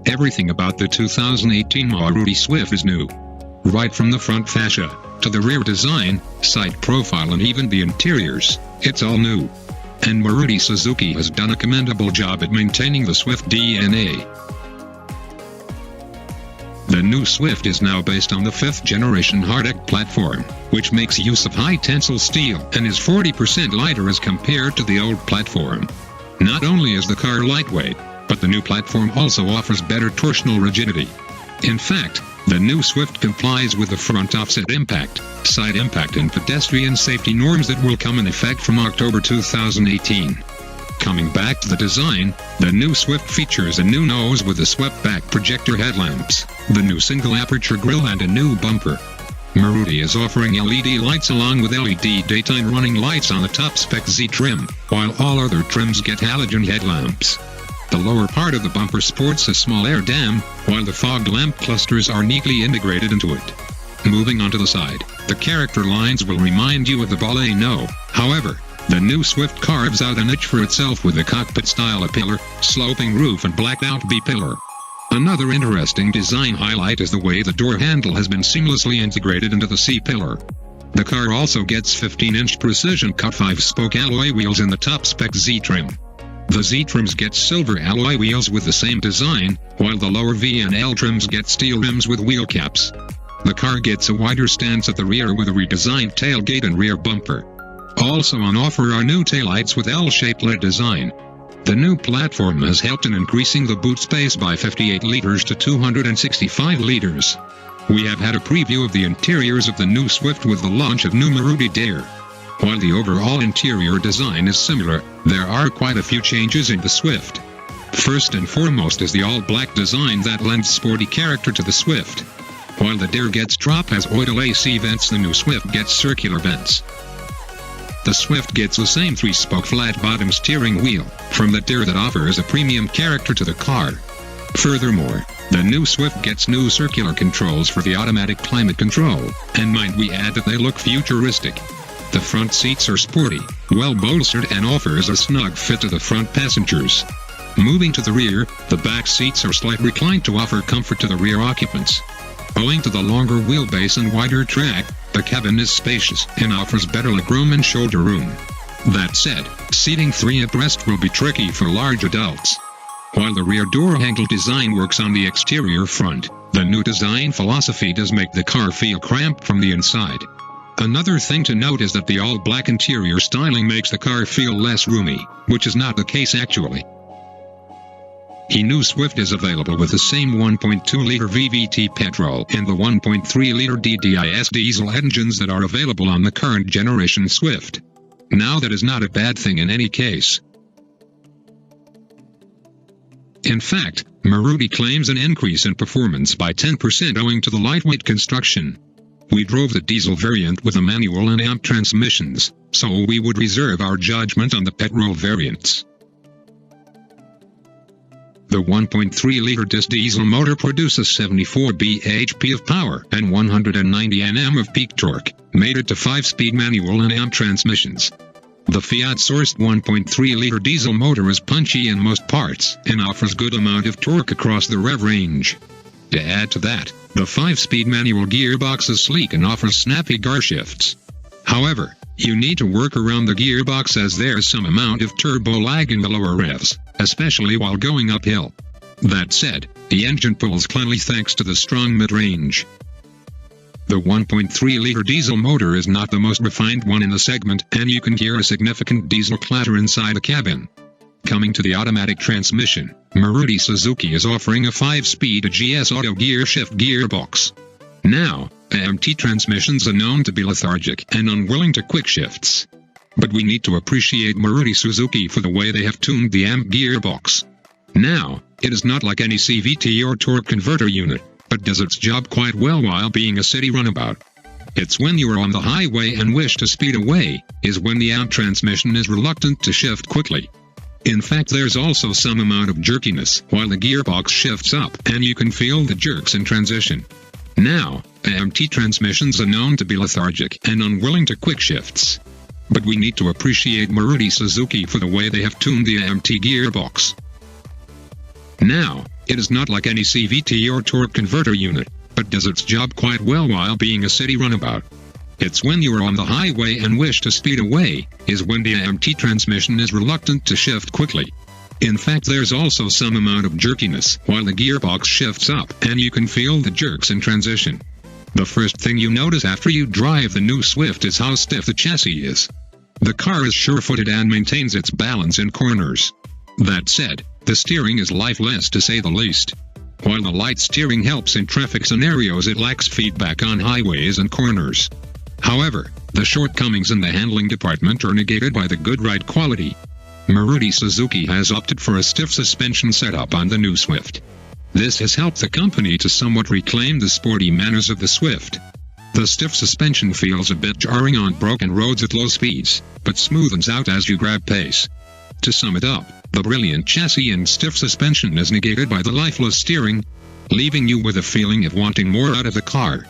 Everything about the 2018 Maruti Swift is new. Right from the front fascia, to the rear design, side profile and even the interiors, it's all new. And Maruti Suzuki has done a commendable job at maintaining the Swift DNA. The new Swift is now based on the 5th generation hardtech platform, which makes use of high-tensile steel and is 40% lighter as compared to the old platform. Not only is the car lightweight, but the new platform also offers better torsional rigidity. In fact, the new Swift complies with the front offset impact, side impact and pedestrian safety norms that will come in effect from October 2018. Coming back to the design, the new Swift features a new nose with the swept-back projector headlamps, the new single-aperture grille and a new bumper. Maruti is offering LED lights along with LED daytime running lights on the top-spec Z trim, while all other trims get halogen headlamps. The lower part of the bumper sports a small air dam, while the fog lamp clusters are neatly integrated into it. Moving onto the side, the character lines will remind you of the Baleno. However, the new Swift carves out a niche for itself with a cockpit-style A-pillar, sloping roof and blacked-out B-pillar. Another interesting design highlight is the way the door handle has been seamlessly integrated into the C-pillar. The car also gets 15-inch precision-cut 5-spoke alloy wheels in the top-spec Z trim. The Z trims get silver alloy wheels with the same design, while the lower V and L trims get steel rims with wheel caps. The car gets a wider stance at the rear with a redesigned tailgate and rear bumper. Also on offer are new taillights with L-shaped LED design. The new platform has helped in increasing the boot space by 58 liters to 265 liters. We have had a preview of the interiors of the new Swift with the launch of new Maruti Dare. While the overall interior design is similar, there are quite a few changes in the Swift. First and foremost is the all-black design that lends sporty character to the Swift. While the Dare gets drop has oil AC vents, the new Swift gets circular vents. The Swift gets the same 3-spoke flat-bottom steering wheel from the Dare that offers a premium character to the car. Furthermore, the new Swift gets new circular controls for the automatic climate control, and might we add that they look futuristic. The front seats are sporty, well-bolstered and offers a snug fit to the front passengers. Moving to the rear, the back seats are slightly reclined to offer comfort to the rear occupants. Owing to the longer wheelbase and wider track, the cabin is spacious and offers better legroom and shoulder room. That said, seating 3 abreast will be tricky for large adults. While the rear door handle design works on the exterior front, the new design philosophy does make the car feel cramped from the inside. Another thing to note is that the all-black interior styling makes the car feel less roomy, which is not the case actually. The new Swift is available with the same 1.2-liter VVT petrol and the 1.3-liter DDIS diesel engines that are available on the current generation Swift. Now that is not a bad thing in any case. In fact, Maruti claims an increase in performance by 10% owing to the lightweight construction. We drove the diesel variant with a manual and amp transmissions, so we would reserve our judgment on the petrol variants. The 1.3-liter diesel motor produces 74 bhp of power and 190 Nm of peak torque, mated to 5-speed manual and amp transmissions. The Fiat-sourced 1.3-liter diesel motor is punchy in most parts and offers good amount of torque across the rev range. To add to that, the 5-speed manual gearbox is sleek and offers snappy gear shifts. However, you need to work around the gearbox as there is some amount of turbo lag in the lower revs, especially while going uphill. That said, the engine pulls cleanly thanks to the strong mid-range. The 1.3-liter diesel motor is not the most refined one in the segment, and you can hear a significant diesel clatter inside the cabin. Coming to the automatic transmission, Maruti Suzuki is offering a 5-speed AGS auto gear shift gearbox. Now, AMT transmissions are known to be lethargic and unwilling to quick shifts. But we need to appreciate Maruti Suzuki for the way they have tuned the AMT gearbox. Now, it is not like any CVT or torque converter unit, but does its job quite well while being a city runabout. It's when you are on the highway and wish to speed away, is when the AMT transmission is reluctant to shift quickly. In fact, there's also some amount of jerkiness while the gearbox shifts up, and you can feel the jerks in transition. Now, AMT transmissions are known to be lethargic and unwilling to quick shifts. But we need to appreciate Maruti Suzuki for the way they have tuned the AMT gearbox. Now, It is not like any CVT or torque converter unit, but does its job quite well while being a city runabout. It's when you are on the highway and wish to speed away, is when the AMT transmission is reluctant to shift quickly. In fact, there's also some amount of jerkiness while the gearbox shifts up, and you can feel the jerks in transition. The first thing you notice after you drive the new Swift is how stiff the chassis is. The car is sure-footed and maintains its balance in corners. That said, the steering is lifeless to say the least. While the light steering helps in traffic scenarios, it lacks feedback on highways and corners. However, the shortcomings in the handling department are negated by the good ride quality. Maruti Suzuki has opted for a stiff suspension setup on the new Swift. This has helped the company to somewhat reclaim the sporty manners of the Swift. The stiff suspension feels a bit jarring on broken roads at low speeds, but smoothens out as you grab pace. To sum it up, the brilliant chassis and stiff suspension is negated by the lifeless steering, leaving you with a feeling of wanting more out of the car.